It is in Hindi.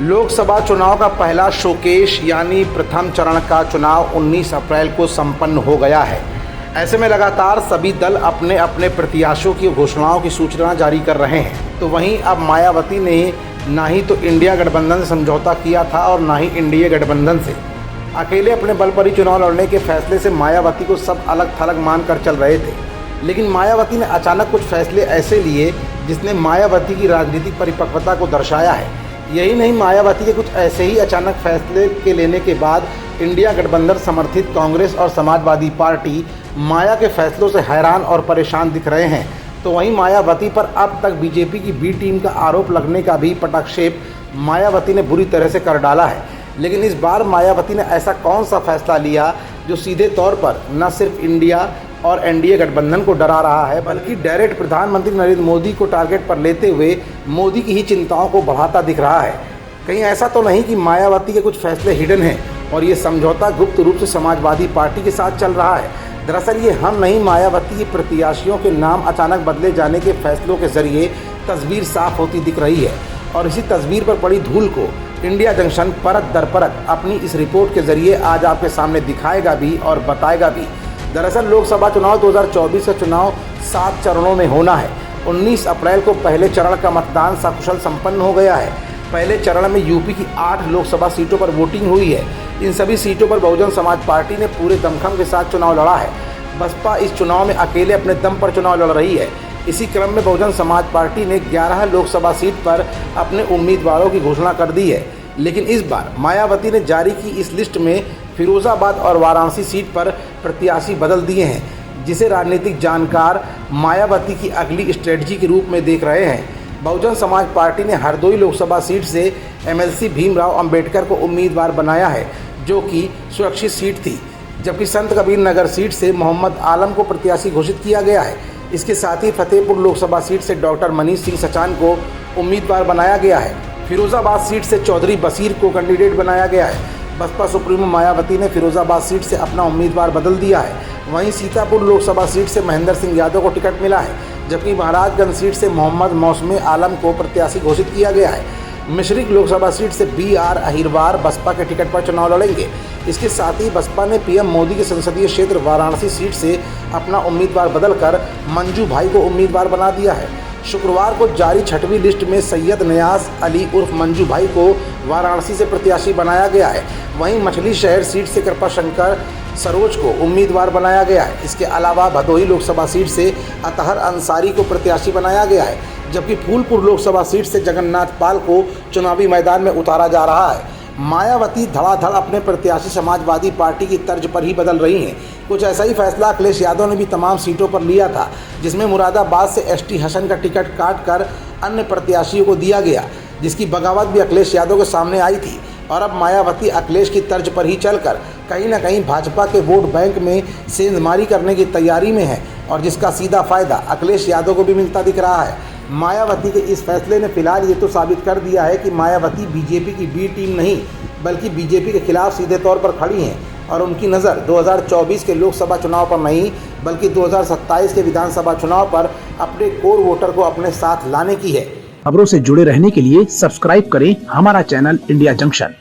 लोकसभा चुनाव का पहला शोकेश यानी प्रथम चरण का चुनाव 19 अप्रैल को संपन्न हो गया है। ऐसे में लगातार सभी दल अपने अपने प्रत्याशियों की घोषणाओं की सूचना जारी कर रहे हैं। तो वहीं अब मायावती ने ना ही तो इंडिया गठबंधन से समझौता किया था और ना ही एनडीए गठबंधन से। अकेले अपने बल पर ही चुनाव लड़ने के फैसले से मायावती को सब अलग थलग मान कर चल रहे थे, लेकिन मायावती ने अचानक कुछ फैसले ऐसे लिए जिसने मायावती की राजनीतिक परिपक्वता को दर्शाया है। यही नहीं, मायावती के कुछ ऐसे ही अचानक फैसले के लेने के बाद इंडिया गठबंधन समर्थित कांग्रेस और समाजवादी पार्टी माया के फैसलों से हैरान और परेशान दिख रहे हैं। तो वहीं मायावती पर अब तक बीजेपी की बी टीम का आरोप लगने का भी पटाक्षेप मायावती ने बुरी तरह से कर डाला है। लेकिन इस बार मायावती ने ऐसा कौन सा फैसला लिया जो सीधे तौर पर न सिर्फ इंडिया और एनडीए गठबंधन को डरा रहा है, बल्कि डायरेक्ट प्रधानमंत्री नरेंद्र मोदी को टारगेट पर लेते हुए मोदी की ही चिंताओं को बढ़ाता दिख रहा है। कहीं ऐसा तो नहीं कि मायावती के कुछ फैसले हिडन हैं और ये समझौता गुप्त रूप से समाजवादी पार्टी के साथ चल रहा है। दरअसल ये हम नहीं, मायावती के प्रत्याशियों के नाम अचानक बदले जाने के फैसलों के जरिए तस्वीर साफ होती दिख रही है। और इसी तस्वीर पर पड़ी धूल को इंडिया जंक्शन परत दर परत अपनी इस रिपोर्ट के जरिए आज आपके सामने दिखाएगा भी और बताएगा भी। दरअसल लोकसभा चुनाव 2024 का चुनाव 7 चरणों में होना है। 19 अप्रैल को पहले चरण का मतदान सकुशल संपन्न हो गया है। पहले चरण में यूपी की 8 लोकसभा सीटों पर वोटिंग हुई है। इन सभी सीटों पर बहुजन समाज पार्टी ने पूरे दमखम के साथ चुनाव लड़ा है। बसपा इस चुनाव में अकेले अपने दम पर चुनाव लड़ रही है। इसी क्रम में बहुजन समाज पार्टी ने 11 लोकसभा सीट पर अपने उम्मीदवारों की घोषणा कर दी है। लेकिन इस बार मायावती ने जारी की इस लिस्ट में फिरोजाबाद और वाराणसी सीट पर प्रत्याशी बदल दिए हैं, जिसे राजनीतिक जानकार मायावती की अगली स्ट्रेटजी के रूप में देख रहे हैं। बहुजन समाज पार्टी ने हरदोई लोकसभा सीट से एमएलसी भीमराव अंबेडकर को उम्मीदवार बनाया है, जो कि सुरक्षित सीट थी, जबकि संत कबीर नगर सीट से मोहम्मद आलम को प्रत्याशी घोषित किया गया है। इसके साथ ही फतेहपुर लोकसभा सीट से डॉक्टर मनीष सिंह सचान को उम्मीदवार बनाया गया है। फिरोजाबाद सीट से चौधरी बशीर को कैंडिडेट बनाया गया है। बसपा सुप्रीमो मायावती ने फिरोजाबाद सीट से अपना उम्मीदवार बदल दिया है। वहीं सीतापुर लोकसभा सीट से महेंद्र सिंह यादव को टिकट मिला है, जबकि महाराजगंज सीट से मोहम्मद मौसमे आलम को प्रत्याशी घोषित किया गया है। मिश्रिक लोकसभा सीट से BR अहिरवार बसपा के टिकट पर चुनाव लड़ेंगे। इसके साथ ही बसपा ने पीएम मोदी के संसदीय क्षेत्र वाराणसी सीट से अपना उम्मीदवार बदलकर मंजू भाई को उम्मीदवार बना दिया है। शुक्रवार को जारी 6वीं लिस्ट में सैयद नियाज अली उर्फ मंजू भाई को वाराणसी से प्रत्याशी बनाया गया है। वहीं मछली शहर सीट से कृपाशंकर सरोज को उम्मीदवार बनाया गया है। इसके अलावा भदोही लोकसभा सीट से अतहर अंसारी को प्रत्याशी बनाया गया है, जबकि फूलपुर लोकसभा सीट से जगन्नाथ पाल को चुनावी मैदान में उतारा जा रहा है। मायावती धड़ाधड़ अपने प्रत्याशी समाजवादी पार्टी की तर्ज पर ही बदल रही हैं। कुछ ऐसा ही फैसला अखिलेश यादव ने भी तमाम सीटों पर लिया था, जिसमें मुरादाबाद से ST हसन का टिकट काटकर अन्य प्रत्याशियों को दिया गया, जिसकी बगावत भी अखिलेश यादव के सामने आई थी। और अब मायावती अखिलेश की तर्ज पर ही चलकर कहीं ना कहीं भाजपा के वोट बैंक में सेंधमारी करने की तैयारी में है, और जिसका सीधा फायदा अखिलेश यादव को भी मिलता दिख रहा है। मायावती के इस फैसले ने फिलहाल ये तो साबित कर दिया है कि मायावती बीजेपी की बी टीम नहीं, बल्कि बीजेपी के खिलाफ सीधे तौर पर खड़ी हैं, और उनकी नज़र 2024 के लोकसभा चुनाव पर नहीं, बल्कि 2027 के विधानसभा चुनाव पर अपने कोर वोटर को अपने साथ लाने की है। खबरों से जुड़े रहने के लिए सब्सक्राइब करें हमारा चैनल इंडिया जंक्शन।